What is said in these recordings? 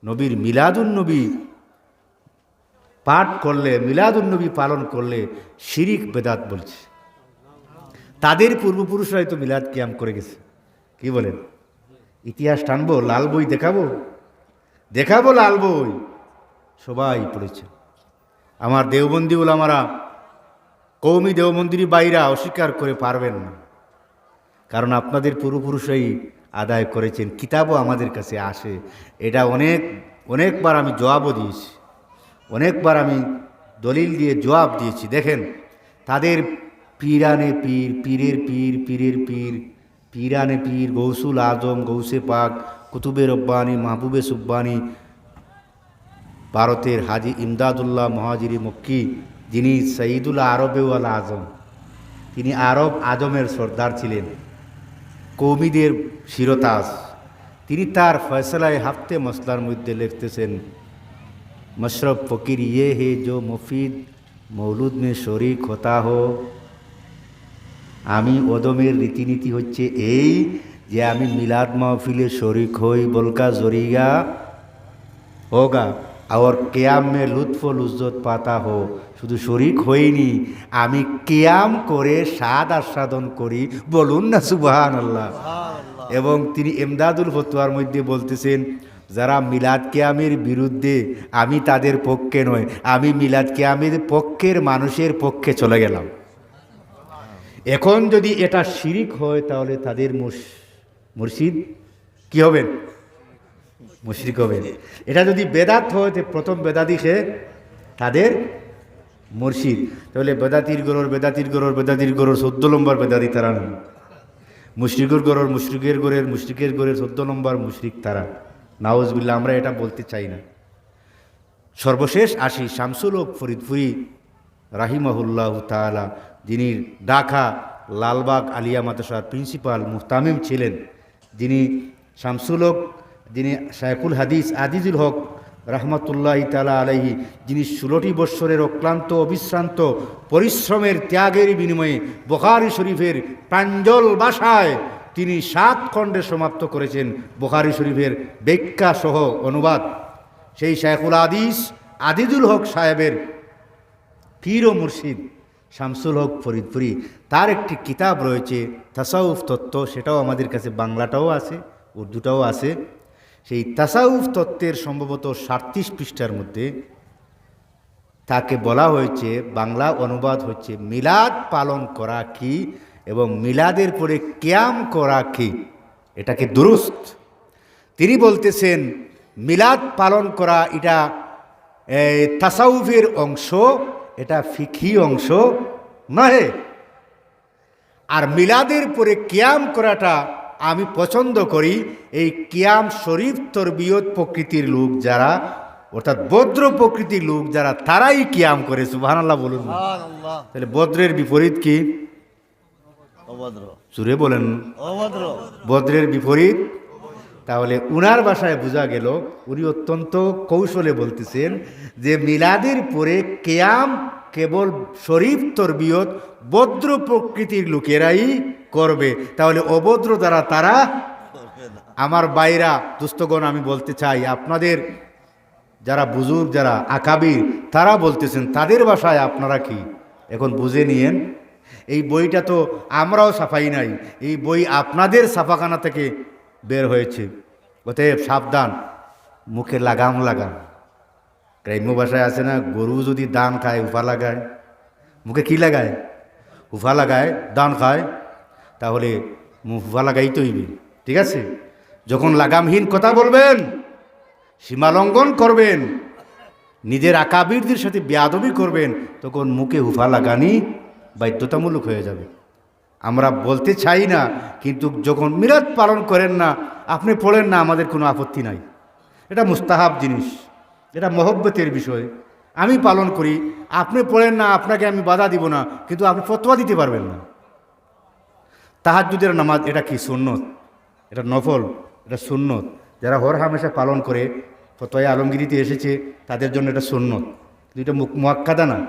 নবীর মিলাদুন্নবী পাঠ করলে, মিলাদুন্নবী পালন করলে শিরিক বেদাত বলছে। তাদের পূর্বপুরুষরাই তো মিলাদ কিয়াম করে গেছে। কি বলেন? ইতিহাস টানবো, লাল বই দেখাবো, দেখাবো লাল বই, সবাই পড়েছে। আমার দেওবন্দি ওলামারা, কৌমি দেওবন্দির বাইরা অস্বীকার করে পারবেন না, কারণ আপনাদের পূর্বপুরুষরাই আদায় করেছেন। কিতাবও আমাদের কাছে আসে। এটা অনেকবার আমি জবাবও দিয়েছি, অনেকবার আমি দলিল দিয়ে জবাব দিয়েছি। দেখেন, তাদের পীরানে পীর, পীরের পীর, পীরের পীর, পীরানে পীর, গৌসুল আজম, গৌসে পাক, কুতুবে রব্বানি, মাহবুবে সুব্বানি, ভারতের হাজি ইমদাদুল্লাহ মহাজিরি মক্কি, যিনি সঈদুল আরবেওয়াল আজম, তিনি আরব আজমের সর্দার ছিলেন, কৌমিদের শিরতাজ। তিনি তার ফয়সলায় হাফতে মসলার মধ্যে লিখতেছেন, मशरब फ़कीर ये है जो मुफीद मौलूद में शरीक होता हो। आमी ओदमेर रीतिनीति होच्छे এই যে আমি মিলাদ महफिले शरीक হই বলকা जरिया होगा और क़याम में लुत्फ़ लुज़्ज़त पाता हो। শুধু শরীক হইনি, আমি কিয়াম করে স্বাদ আস্বাদন করি, বলুন না সুবহানাল্লাহ। এবং তিনি ইমদাদুল ফতোয়ার মধ্যে বলতেছেন, যারা মিলাদ কিয়ামের বিরুদ্ধে, আমি তাদের পক্ষে নয়, আমি মিলাদ কিয়ামের পক্ষের মানুষের পক্ষে চলে গেলাম। এখন যদি এটা শিরিক হয় তাহলে তাদের মুর্শিদ কি হবেন? মুশরিক হবেন। এটা যদি বেদাত হয় তো প্রথম বেদাতি সে তাদের মুর্শিদ। তাহলে বেদাতির গরর, বেদাতির গরর, বেদাতির গরর 14 নম্বর বেদাতি তারা নয়। মুশরিকের গরর, মুশরিকের গরের, মুশরিকের গরের 14 নম্বর মুশরিক তারা। নাউজুবিল্লাহ, আমরা এটা বলতে চাই না। সর্বশেষ আসি শামসুল হক ফরিদপুরি রাহিমাহুল্লাহ তাআলা, যিনি ঢাকা লালবাগ আলিয়া মাদ্রাসার প্রিন্সিপাল মুহতামিম ছিলেন, যিনি শামসুল হক, যিনি শায়খুল হাদিস আজিজুল হক রহমতুল্লাহ তাআলা আলাইহি, যিনি 16টি বৎসরের অক্লান্ত অবিশ্রান্ত পরিশ্রমের ত্যাগের বিনিময়ে বুখারী শরীফের প্রাঞ্জল ভাষায় তিনি 7 খণ্ডে সমাপ্ত করেছেন বুখারী শরীফের ব্যাখ্যা সহ অনুবাদ। সেই শায়খুল হাদিস আজিজুল হক সাহেবের পীর ও মুর্শিদ শামসুল হক ফরিদপুরি, তার একটি কিতাব রয়েছে তাসাউফ তত্ত্ব, সেটাও আমাদের কাছে বাংলাটাও আছে, উর্দুটাও আছে। সেই তাসাউফ তত্ত্বের সম্ভবত 37 পৃষ্ঠার মধ্যে তাকে বলা হয়েছে, বাংলা অনুবাদ হচ্ছে মিলাদ পালন করা কি এবং মিলাদের পরে কিয়াম করা কি, এটাকে দুরুস্ত। তিনি বলতেছেন মিলাদ পালন করা এটা তাসাউফের অংশ, এটা ফিকহি অংশ নয়। আর মিলাদের পরে কিয়াম করাটা আমি পছন্দ করি। এই কিয়াম শরীফ তরবিয়ত প্রকৃতির লোক যারা, অর্থাৎ বদ্র প্রকৃতির লোক যারা, তারাই কিয়াম করে। সুবহানাল্লাহ বলুন। তাহলে বদ্রের বিপরীত কি? সুরে বলেন, বদ্রের বিপরীত। তাহলে উনার ভাষায় বোঝা গেল, উনি অত্যন্ত কৌশলে বলতেছেন যে মিলাদের পরে কিয়াম কেবল শরীফ তরবিয়ত বদ্র প্রকৃতির লোকেরাই করবে। তাহলে অভদ্র দ্বারা তারা, আমার বাইরা দুস্থগণ, আমি বলতে চাই আপনাদের যারা বুজুর্গ, যারা আকাবির, তারা বলতেছেন, তাদের ভাষায় আপনারা কি এখন বুঝে নিয়েন। এই বইটা তো আমরাও ছাপাই নাই, এই বই আপনাদের ছাপাখানা থেকে বের হয়েছে। অতএব সাবধান, মুখে লাগাম লাগান। গ্রাম্য ভাষায় আছে না, গরু যদি দান খায় উফা লাগায়, মুখে কি লাগায়? উফা লাগায়, দান খায়, তাহলে উফা লাগাইতে হইবে। ঠিক আছে? যখন লাগামহীন কথা বলবেন, সীমালঙ্ঘন করবেন, নিজের আকাবিরদের সাথে বেয়াদবি করবেন, তখন মুখে উফা লাগানি বাধ্যতামূলক হয়ে যাবে। আমরা বলতে চাই না, কিন্তু যখন মিলাদ পালন করেন না, আপনি পড়েন না, আমাদের কোনো আপত্তি নাই। এটা মুস্তাহাব জিনিস, এটা মহব্বতের বিষয়। আমি পালন করি, আপনি পড়েন না, আপনাকে আমি বাধা দিব না, কিন্তু আপনি ফতোয়া দিতে পারবেন না। তাহাজ্জুদের নামাজ এটা কি? সুন্নত, এটা নফল, এটা সুন্নত। যারা হর হামেশা পালন করে, ফতোয়া আলমগিরিতে এসেছে, তাদের জন্য এটা সুন্নত, এটা মুআক্কাদা না।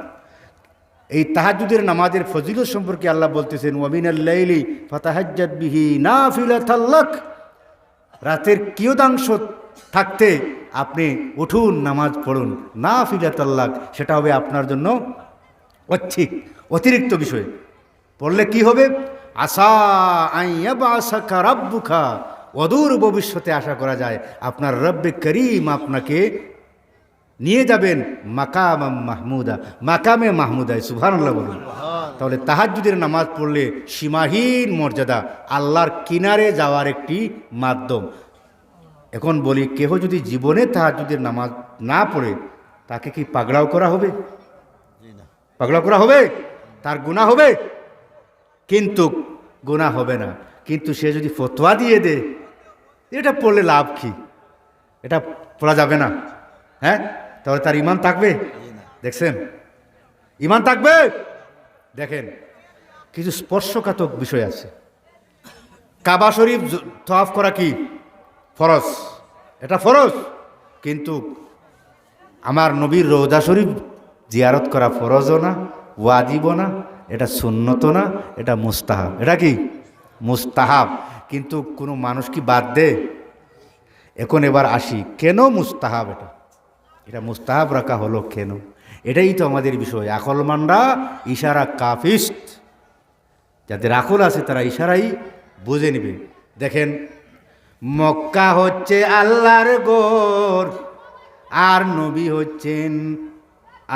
এই তাহাজ্জুদের নামাজের ফজিলত সম্পর্কে আল্লাহ বলতেছেন, ওয়ামিনাল লাইলি ফাতাহাজ্জাদ বিহি নাফিলাতাল লাক, রাতের কিয়দাংশ থাকতে আপনি উঠুন, নামাজ পড়ুন, না ফিলাতাল্লাক, সেটা হবে আপনার জন্য অতিরিক্ত বিষয়। পড়লে কি হবে? আসা আইয়াবাসাকা রাব্বুকা, অদূর ভবিষ্যতে আশা করা যায় আপনার রব্বে করিম আপনাকে নিয়ে যাবেন মাকামে মাহমুদায়। সুবহানাল্লাহ বলুন। তাহলে তাহাজ্জুদের নামাজ পড়লে সীমাহীন মর্যাদা, আল্লাহর কিনারে যাওয়ার একটি মাধ্যম। এখন বলি, কেহ যদি জীবনে তাহাজ্জুদের নামাজ না পড়ে, তাকে কি পাগড়াও করা হবে? পাগড়াও করা হবে? তার গুনাহ হবে? কিন্তু গুনাহ হবে না। কিন্তু সে যদি ফতোয়া দিয়ে দেয় এটা পড়লে লাভ কি, এটা পড়া যাবে না, হ্যাঁ, তাহলে তার ঈমান থাকবে? দেখছেন, ঈমান থাকবে? দেখেন, কিছু স্পর্শকাতর বিষয় আছে। কাবা শরীফ তওয়াফ করা কি ফরজ? এটা ফরজ। কিন্তু আমার নবীর রওজা শরীফ জিয়ারত করা ফরজও না, ওয়াজিবও না, এটা সুন্নতও না, এটা মুস্তাহাব। এটা কি? মুস্তাহাব। কিন্তু কোনো মানুষ কি বাদ দে? এখন এবার আসি, কেন মুস্তাহাব? এটা মুস্তাহাব রাখা হলো কেন? এটাই তো আমাদের বিষয়। আকলমানরা ইশারা কাফিস্ট, যাদের আকল আছে তারা ইশারাই বুঝে নেবে। দেখেন, মক্কা হচ্ছে আল্লাহর ঘর, আর নবী হচ্ছেন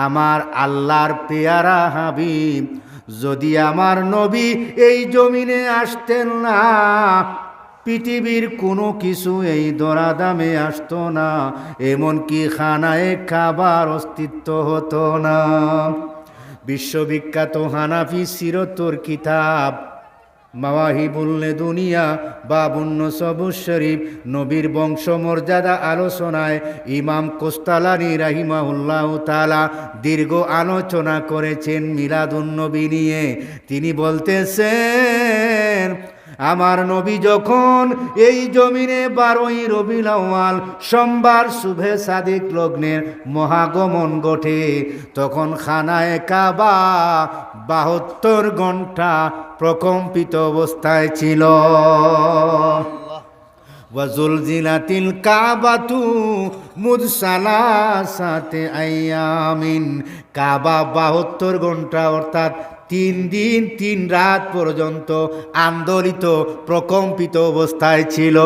আমার আল্লাহর পেয়ারা হাবিব। যদি আমার নবী এই জমিনে আসতেন না, পৃথিবীর কোনো কিছু এই দরাদামে আসতো না, এমনকি খানায় খাবার অস্তিত্ব হতো না। বিশ্ববিখ্যাত হানাফি সিরতর কিতাব মাওয়াহিবুল দুনিয়া বাবুন নসবুশ শরীফ নবীর বংশমর্যাদা আলোচনায় ইমাম কোস্তালানী রাহিমাহুল্লাহ তাআলা দীর্ঘ আলোচনা করেছেন মিলাদুন নবী নিয়ে। তিনি বলতেছেন, আমার নবী যখন এই জমিনে 12ই রবিউল আউয়াল সোমবার শুভে সাদিক লগ্নের মহাগমন ঘটে, তখন খানায়ে কাবা 72 ঘন্টা প্রকম্পিত অবস্থায় ছিল। ওয়াজুলজিলাতিল কাবাতু মুদসালাসাতে আইয়ামিন, কাবা 72 ঘন্টা অর্থাৎ 3 দিন 3 রাত পর্যন্ত আন্দোলিত প্রকম্পিত অবস্থায় ছিল।